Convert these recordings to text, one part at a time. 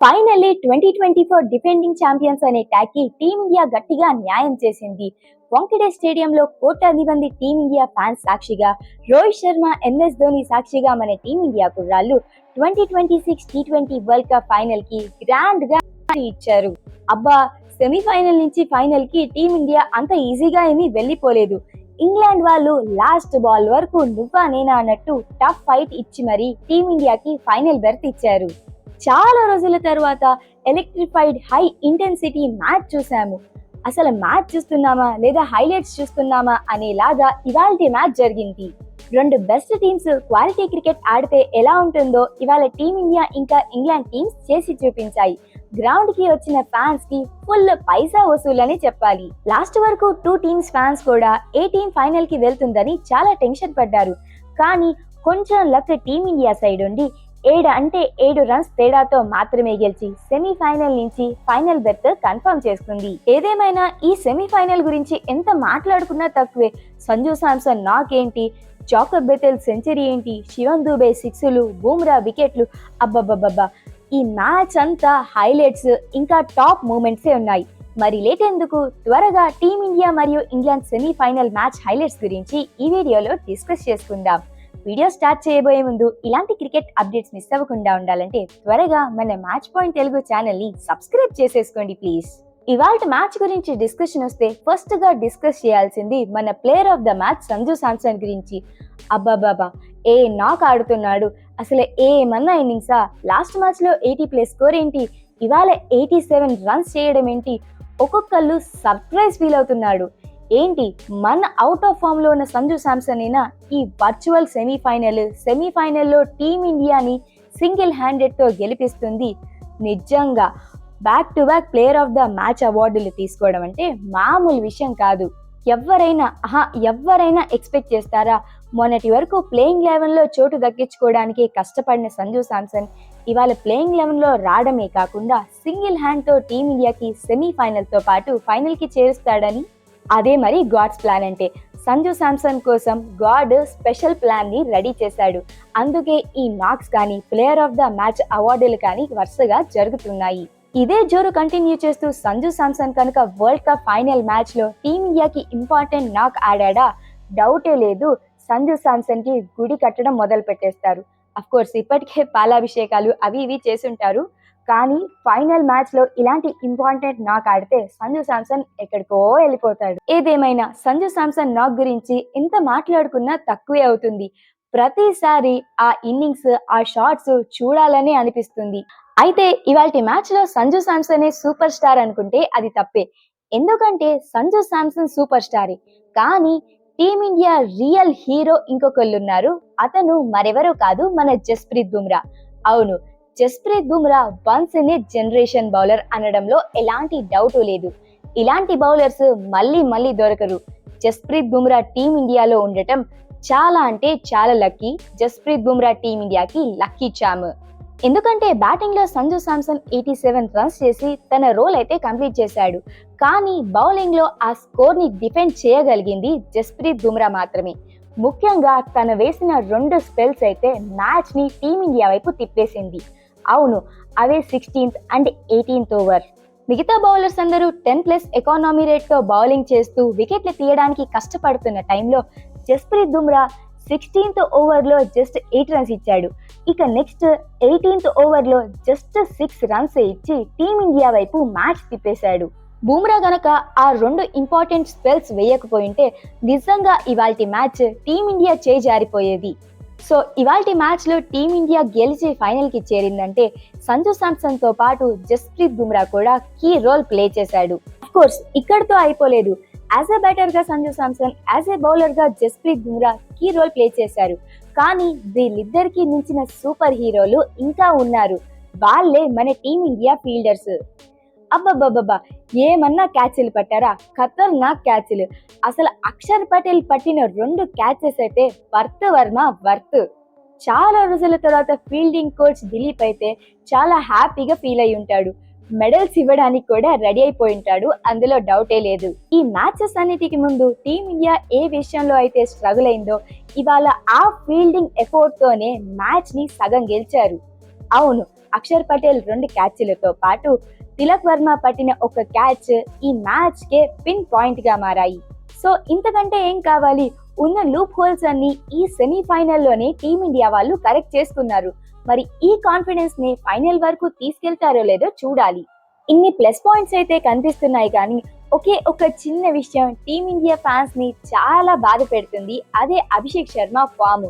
Finally 2024 defending champions అనే tag కి team India గట్టిగా న్యాయం చేసింది. వాంఖేడే స్టేడియంలో కోట్లాది మంది టీమిండియా ఫ్యాన్స్ సాక్షిగా, రోహిత్ శర్మ, ఎంఎస్ ధోని సాక్షిగా మన టీమిండియా కుర్రాళ్ళు 2026 టీ20 వరల్డ్ కప్ ఫైనల్ కి గ్రాండ్ గా ఇచ్చారు. అబ్బా, సెమీఫైనల్ నుంచి ఫైనల్ కి టీమిండియా అంత ఈజీగా ఏమీ వెళ్లిపోలేదు. ఇంగ్లాండ్ వాళ్ళు లాస్ట్ బాల్ వరకు నువ్వా నేనా అన్నట్టు టఫ్ ఫైట్ ఇచ్చి మరీ టీమిండియాకి ఫైనల్ బెర్త్ ఇచ్చారు. చాలా రోజుల తర్వాత ఎలక్ట్రిఫైడ్ హై ఇంటెన్సిటీ మ్యాచ్ చూసాము. అసలు మ్యాచ్ చూస్తున్నామా లేదా హైలైట్స్ చూస్తున్నామా అనేలాగా ఇవాల్టి మ్యాచ్ జరిగింది. రెండు బెస్ట్ టీమ్స్ క్వాలిటీ క్రికెట్ ఆడితే ఎలా ఉంటుందో ఇవాళ టీమిండియా ఇంకా ఇంగ్లాండ్ టీమ్స్ చేసి చూపించాయి. గ్రౌండ్ కి వచ్చిన ఫ్యాన్స్ కి ఫుల్ పైసా వసూలని చెప్పాలి. లాస్ట్ వరకు టూ టీమ్స్ ఫ్యాన్స్ కూడా ఏ టీం ఫైనల్ కి వెళ్తుందని చాలా టెన్షన్ పడ్డారు. కానీ కొంచెం లక్ టీమిండియా సైడ్ ఉండి 7 రన్స్ తేడాతో మాత్రమే గెలిచి సెమీఫైనల్ నుంచి ఫైనల్ బెర్త్ కన్ఫర్మ్ చేసుకుంది. ఏదేమైనా ఈ సెమీఫైనల్ గురించి ఎంత మాట్లాడుకున్నా తక్కువే. సంజు శాంసన్ నాక్ ఏంటి, జాకబ్ బెథెల్ సెంచరీ ఏంటి, శివన్ దూబే సిక్స్లు, బూమ్రా వికెట్లు, అబ్బబ్బబ్బబ్బా, ఈ మ్యాచ్ అంతా హైలైట్స్ ఇంకా టాప్ మూమెంట్సే ఉన్నాయి. మరి లేట్ ఎందుకు, త్వరగా టీమిండియా మరియు ఇంగ్లాండ్ సెమీఫైనల్ మ్యాచ్ హైలైట్స్ గురించి ఈ వీడియోలో డిస్కస్ చేసుకుందాం. వీడియో స్టార్ట్ చేయబోయే ముందు ఇలాంటి క్రికెట్ అప్డేట్స్ మిస్ అవ్వకుండా ఉండాలంటే త్వరగా మన మ్యాచ్ పాయింట్ తెలుగు ఛానల్ ని సబ్స్క్రైబ్ చేసేసుకోండి ప్లీజ్. ఇవాళ మ్యాచ్ గురించి డిస్కషన్ వస్తే ఫస్ట్ గా డిస్కస్ చేయాల్సింది మన player of the match Sanju Samson గురించి. అబ్బాబాబా, ఏ నాక్ ఆడుతున్నాడు, అసలు ఏమన్నా ఇన్నింగ్సా. లాస్ట్ మ్యాచ్ లో 80+ స్కోర్ ఏంటి, ఇవాళ 87 రన్స్ చేయడం ఏంటి, ఒక్కొక్కళ్ళు సర్ప్రైజ్ ఫీల్ అవుతున్నాడు. ఏంటి, మన అవుట్ ఆఫ్ ఫామ్ లో ఉన్న సంజు శాంసన్ అయినా ఈ వర్చువల్ సెమీఫైనల్లో టీమిండియాని సింగిల్ హ్యాండెడ్ తో గెలిపిస్తుంది. నిజంగా back to back player of the match అవార్డులు తీసుకోవడం అంటే మామూలు విషయం కాదు. ఎవరైనా ఎక్స్పెక్ట్ చేస్తారా? మొన్నటి వరకు ప్లేయింగ్ 11లో చోటు దక్కించుకోవడానికి కష్టపడిన సంజు శాంసన్ ఇవాళ ప్లేయింగ్ 11లో రావడమే కాకుండా సింగిల్ హ్యాండ్ తో టీమిండియాకి సెమీఫైనల్ తో పాటు ఫైనల్ కి చేరుస్తాడని, అదే మరి గాడ్స్ ప్లాన్ అంటే. సంజు శాంసన్ కోసం గాడ్ స్పెషల్ ప్లాన్ ని రెడీ చేశాడు. అందుకే ఈ నాక్స్ కానీ ప్లేయర్ ఆఫ్ ద మ్యాచ్ అవార్డులు కానీ వరుసగా జరుగుతున్నాయి. ఇదే జోరు కంటిన్యూ చేస్తూ సంజు శాంసన్ కనుక వరల్డ్ కప్ ఫైనల్ మ్యాచ్ లో టీమిండియాకి ఇంపార్టెంట్ నాక్ ఆడాడా, డౌటే లేదు, సంజు శాంసన్ కి గుడి కట్టడం మొదలు పెట్టేస్తారు. అఫ్ కోర్స్ ఇప్పటికే పాలాభిషేకాలు అవి ఇవి చేసుంటారు. కానీ ఫైనల్ మ్యాచ్ లో ఇలాంటి ఇంపార్టెంట్ నాక్ ఆడితే సంజు శాంసన్ ఎక్కడికో వెళ్ళిపోతాడు. ఏదేమైనా సంజు శాంసన్ నాక్ గురించి ఎంత మాట్లాడుకున్నా తక్కువే అవుతుంది. ప్రతిసారి ఆ ఇన్నింగ్స్, ఆ షాట్స్ చూడాలని అనిపిస్తుంది. అయితే ఇవాల్టి మ్యాచ్ లో సంజు శాంసన్ సూపర్ స్టార్ అనుకుంటే అది తప్పే. ఎందుకంటే సంజు శాంసన్ సూపర్ స్టారే, కానీ టీమిండియా రియల్ హీరో ఇంకొకళ్ళున్నారు. అతను మరెవరో కాదు, మన జస్ప్రీత్ బుమ్రా. అవును, Jasprit Bumrah once in a generation bowler అనడంలో ఎలాంటి డౌట్ లేదు. ఇలాంటి బౌలర్స్ మళ్ళీ దొరకరు. జస్ప్రీత్ బుమ్రా టీమిండియాలో ఉండటం చాలా అంటే చాలా లక్కీ. జస్ప్రీత్ బుమ్రా టీమిండియాకి లక్కీ చామ్. ఎందుకంటే బ్యాటింగ్ లో సంజు శాంసన్ 87 రన్స్ చేసి తన రోల్ అయితే కంప్లీట్ చేశాడు. కానీ బౌలింగ్ లో ఆ స్కోర్ ని డిఫెండ్ చేయగలిగింది జస్ప్రీత్ బుమ్రా మాత్రమే. ముఖ్యంగా తను వేసిన 2 స్పెల్స్ అయితే మ్యాచ్ ని టీమిండియా వైపు తిప్పేసింది. అవును, అవే 16th అండ్ 18th ఓవర్. మిగతా బౌలర్స్ అందరూ 10+ ఎకానమీ రేట్ తో బౌలింగ్ చేస్తూ వికెట్లు తీయడానికి కష్టపడుతున్న టైంలో జస్ప్రీత్ బుమ్రా 16th ఓవర్ లో జస్ట్ 8 రన్స్ ఇచ్చాడు. ఇక నెక్స్ట్ 18th ఓవర్ లో జస్ట్ 6 రన్స్ ఇచ్చి టీమిండియా వైపు మ్యాచ్ తిప్పేశాడు. బుమ్రా గనక ఆ 2 ఇంపార్టెంట్ స్పెల్స్ వేయకపోయింటే నిజంగా ఇవాల్టి మ్యాచ్ టీమిండియా చేయి జారిపోయేది. సో ఇవాల్టి మ్యాచ్ లో టీమిండియా గెలిచి ఫైనల్ కి చేరిందంటే సంజు శాంసన్ తో పాటు జస్ప్రీత్ బుమ్రా కూడా కీ రోల్ ప్లే చేశాడు. అఫ్ కోర్స్ ఇక్కడితో అయిపోలేదు. యాజ్ ఎ బ్యాటర్ గా Sanju Samson, as a bowler గా Jasprit Bumrah key role play చేశారు. కానీ వీళ్ళిద్దరికి మించిన సూపర్ హీరోలు ఇంకా ఉన్నారు. వాళ్ళే మన టీమిండియా ఫీల్డర్స్. అబ్బబ్బబ్బబ్బా, ఏమన్నా క్యాచ్లు పట్టారా, ఖతర్నాక్ క్యాచ్లు. అసలు అక్షర్ పటేల్ పట్టిన 2 క్యాచెస్ అయితే వర్త్. చాలా రోజుల తర్వాత ఫీల్డింగ్ కోచ్ దిలీప్ అయితే చాలా హ్యాపీగా ఫీల్ అయి ఉంటాడు. మెడల్స్ ఇవ్వడానికి కూడా రెడీ అయిపోయి ఉంటాడు, అందులో డౌటే లేదు. ఈ మ్యాచెస్ అన్నిటికి ముందు టీమిండియా ఏ విషయంలో అయితే స్ట్రగుల్ అయిందో ఇవాళ ఆ ఫీల్డింగ్ ఎఫోర్ట్ తోనే మ్యాచ్ ని సగం గెలిచారు. అవును, అక్షర్ పటేల్ 2 క్యాచ్లతో పాటు తిలక్ వర్మ పట్టిన ఒక క్యాచ్ ఈ మ్యాచ్ కే పిన్ పాయింట్ గా మారాయి. సో ఇంతకంటే ఏం కావాలి, ఉన్న లూప్ హోల్స్ అన్ని ఈ సెమీఫైనల్లోనే టీమిండియా వాళ్ళు కరెక్ట్ చేసుకున్నారు. మరి ఈ కాన్ఫిడెన్స్ ని ఫైనల్ వరకు తీసుకెళ్తారో లేదో చూడాలి. ఇన్ని ప్లస్ పాయింట్స్ అయితే కనిపిస్తున్నాయి, కానీ ఒకే ఒక చిన్న విషయం టీమిండియా ఫ్యాన్స్ ని చాలా బాధ పెడుతుంది. అదే అభిషేక్ శర్మ ఫామ్.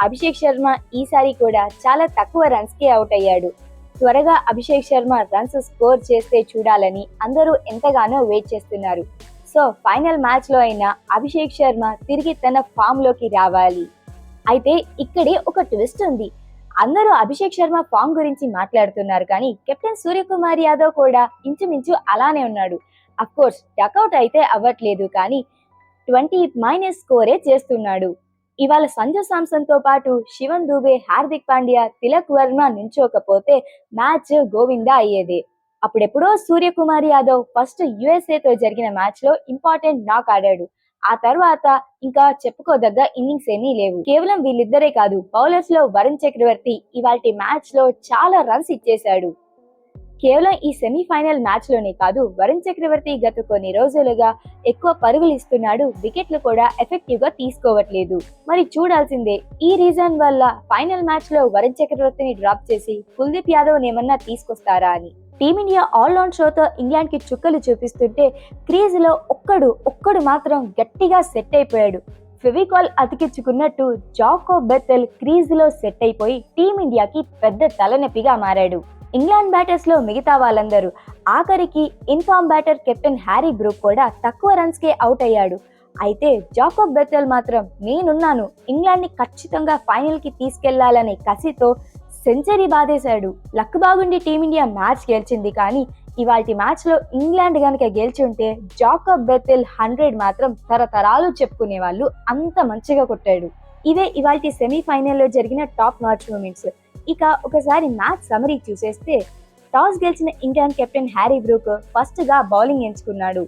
అభిషేక్ శర్మ ఈసారి కూడా చాలా తక్కువ రన్స్ కి అవుట్ అయ్యాడు. త్వరగా అభిషేక్ శర్మ రన్స్ స్కోర్ చేస్తే చూడాలని అందరూ ఎంతగానో వెయిట్ చేస్తున్నారు. సో ఫైనల్ మ్యాచ్ లో అయినా అభిషేక్ శర్మ తిరిగి తన ఫామ్ లోకి రావాలి. అయితే ఇక్కడే ఒక ట్విస్ట్ ఉంది. అందరూ అభిషేక్ శర్మ ఫామ్ గురించి మాట్లాడుతున్నారు, కానీ కెప్టెన్ సూర్యకుమార్ యాదవ్ కూడా ఇంచుమించు అలానే ఉన్నాడు. అఫ్ కోర్స్ డకౌట్ అయితే అవ్వట్లేదు, కానీ 20- స్కోరే చేస్తున్నాడు. ఇవాళ సంజు శాంసన్ తో పాటు శివన్ దూబే, హార్దిక్ పాండ్యా, తిలక్ వర్మ నుంచోకపోతే మ్యాచ్ గోవిందా అయ్యేదే. అప్పుడెప్పుడో సూర్యకుమార్ యాదవ్ ఫస్ట్ యుఎస్ఏతో జరిగిన మ్యాచ్ లో ఇంపార్టెంట్ నాక్ ఆడాడు. ఆ తర్వాత ఇంకా చెప్పుకోదగ్గ ఇన్నింగ్స్ ఏమీ లేవు. కేవలం వీళ్ళిద్దరే కాదు, బౌలర్స్ లో వరుణ్ చక్రవర్తి ఇవాల్టి మ్యాచ్ లో చాలా రన్స్ ఇచ్చేశాడు. కేవలం ఈ సెమీఫైనల్ మ్యాచ్ లోనే కాదు, వరుణ్ చక్రవర్తి గత కొన్ని రోజులుగా ఎక్కువ పరుగులు ఇస్తున్నాడు, వికెట్లు కూడా ఎఫెక్టివ్ గా తీసుకోవట్లేదు. మరి చూడాల్సిందే, ఈ రీజన్ వల్ల ఫైనల్ మ్యాచ్ లో వరుణ్ చక్రవర్తిని డ్రాప్ చేసి కుల్దీప్ యాదవ్ ఏమన్నా తీసుకొస్తారా అని. టీమిండియా ఆల్రౌండ్ షోతో ఇంగ్లాండ్ కి చుక్కలు చూపిస్తుంటే క్రీజ్ లో ఒక్కడు మాత్రం గట్టిగా సెట్ అయిపోయాడు. ఫెవికాల్ అతికించుకున్నట్టు జాకోబ్ బెథెల్ క్రీజ్ లో సెట్ అయిపోయి టీమిండియాకి పెద్ద తలనొప్పిగా మారాడు. ఇంగ్లాండ్ బ్యాటర్స్ లో మిగతా వాళ్ళందరూ, ఆఖరికి inform batter captain Harry Brooke కూడా తక్కువ రన్స్ కే అవుట్ అయ్యాడు. అయితే జాకోబ్ బెథెల్ మాత్రం నేనున్నాను, ఇంగ్లాండ్ ని ఖచ్చితంగా ఫైనల్ కి తీసుకెళ్లాలనే కసితో సెంచరీ బాధేశాడు. లక్ బాగుండి టీమిండియా మ్యాచ్ గెలిచింది, కానీ ఇవాల్టి మ్యాచ్ లో ఇంగ్లాండ్ గనక గెలిచుంటే జాకోబ్ బెథెల్ 100 మాత్రం తరతరాలు చెప్పుకునే వాళ్ళు, అంత మంచిగా కొట్టాడు. ఇవే ఇవాల్టి సెమీఫైనల్లో జరిగిన టాప్ మ్యాచ్ మూమెంట్స్. ఇక ఒకసారి మ్యాచ్ సమరీ చూసేస్తే, టాస్ గెలిచిన England captain Harry Brook first గా బౌలింగ్ ఎంచుకున్నాడు.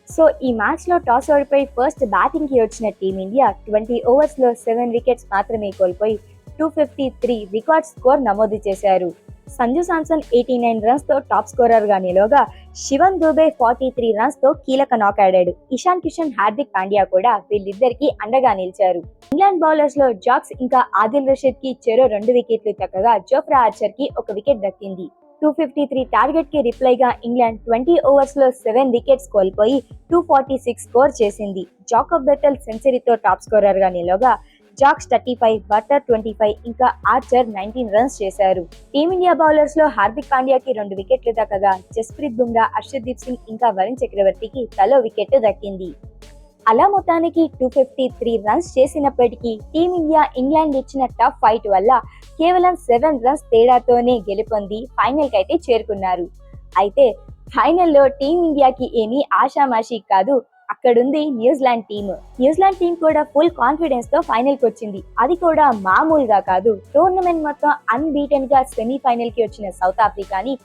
సో ఈ మ్యాచ్ లో టాస్ ఓడిపోయి ఫస్ట్ బ్యాటింగ్ కి వచ్చిన టీమిండియా 20 ఓవర్స్ లో 7 వికెట్స్ మాత్రమే కోల్పోయి 253 రికార్డ్ స్కోర్ నమోదు చేశారు. సంజు శాంసన్ 89 రన్స్ తో టాప్ స్కోరర్ గా నిలవగా, శివన్ దూబే 43 రన్స్ తో కీలక నాక్ ఆడాడు. ఇషాన్ కిషన్, హార్దిక్ పాండ్యా కూడా వీళ్ళిద్దరికి అండగా నిలిచారు. ఇంగ్లాండ్ బౌలర్స్ లో జాక్స్ ఇంకా ఆదిల్ రషీద్ కి చెరో 2 వికెట్లు దక్కగా, జోఫ్రా ఆర్చర్ కి 1 వికెట్ దక్కింది. 253 టార్గెట్ కి రిప్లై గా ఇంగ్లాండ్ 20 ఓవర్స్ లో 7 వికెట్స్ కోల్పోయి 246 స్కోర్ చేసింది. జాకోబ్ బెథెల్ సెంచరీతో టాప్ స్కోరర్ గా నిలవగా, జాక్స్ 35, బట్లర్ 25 ఇంకా ఆర్చర్ 19 రన్స్ చేశారు. టీమిండియా బౌలర్స్ లో హార్దిక్ పాండ్యాకి 2 వికెట్లు దక్కగా, జస్ప్రీత్ బుమ్రా, హర్షదీప్ సింగ్ ఇంకా వరుణ్ చక్రవర్తికి తలో వికెట్ దక్కింది. అలా మొత్తానికి 253 రన్స్ చేసినప్పటికీ టీమిండియా ఇంగ్లాండ్ ఇచ్చిన టఫ్ ఫైట్ వల్ల కేవలం 7 రన్స్ తేడాతోనే గెలుపొంది ఫైనల్ కి అయితే చేరుకున్నారు. అయితే ఫైనల్లో టీమిండియాకి ఏమీ ఆషామాషి కాదు, అక్కడుంది న్యూజిలాండ్ టీమ్. న్యూజిలాండ్ టీం కూడా ఫుల్ కాన్ఫిడెన్స్ తో ఫైనల్ కి వచ్చింది. అది కూడా మామూలుగా కాదు, టోర్నమెంట్ మొత్తం అన్బీటెన్ గా సెమీఫైనల్ కి వచ్చిన సౌత్ ఆఫ్రికాని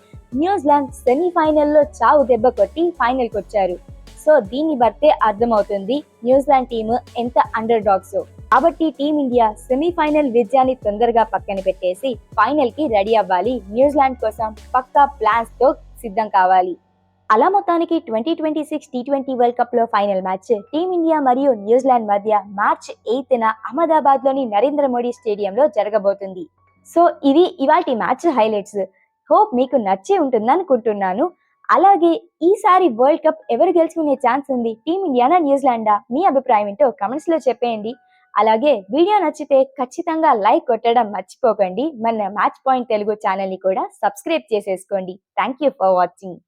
న్యూజిలాండ్ సెమీఫైనల్లో చావు దెబ్బ కొట్టి ఫైనల్ కి వచ్చారు. సో దీన్ని బట్టే అర్థమవుతుంది న్యూజిలాండ్ టీమ్ ఎంత అండర్ డాగ్స్. కాబట్టి టీమిండియా సెమీఫైనల్ విజయాన్ని తొందరగా పక్కన పెట్టేసి ఫైనల్ కి రెడీ అవ్వాలి. న్యూజిలాండ్ కోసం పక్కా ప్లాన్స్ తో సిద్ధం కావాలి. అలా మొత్తానికి 2026 T20 వరల్డ్ కప్ లో ఫైనల్ మ్యాచ్ టీమిండియా మరియు న్యూజిలాండ్ మధ్య మార్చ్ 8న అహ్మదాబాద్ లోని నరేంద్ర మోడీ స్టేడియంలో జరగబోతుంది. సో ఇవి ఇవాల్టి మ్యాచ్ హైలైట్స్. హోప్ మీకు నచ్చి ఉంటుందని అనుకుంటున్నాను. అలాగే ఈసారి వరల్డ్ కప్ ఎవరు గెలుచుకునే ఛాన్స్ ఉంది, టీమిండియానా న్యూజిలాండా? మీ అభిప్రాయం ఏంటో కమెంట్స్ లో చెప్పేయండి. అలాగే వీడియో నచ్చితే ఖచ్చితంగా లైక్ కొట్టడం మర్చిపోకండి. మన మ్యాచ్ పాయింట్ తెలుగు ఛానల్ ని కూడా సబ్స్క్రైబ్ చేసేసుకోండి. Thank you for watching.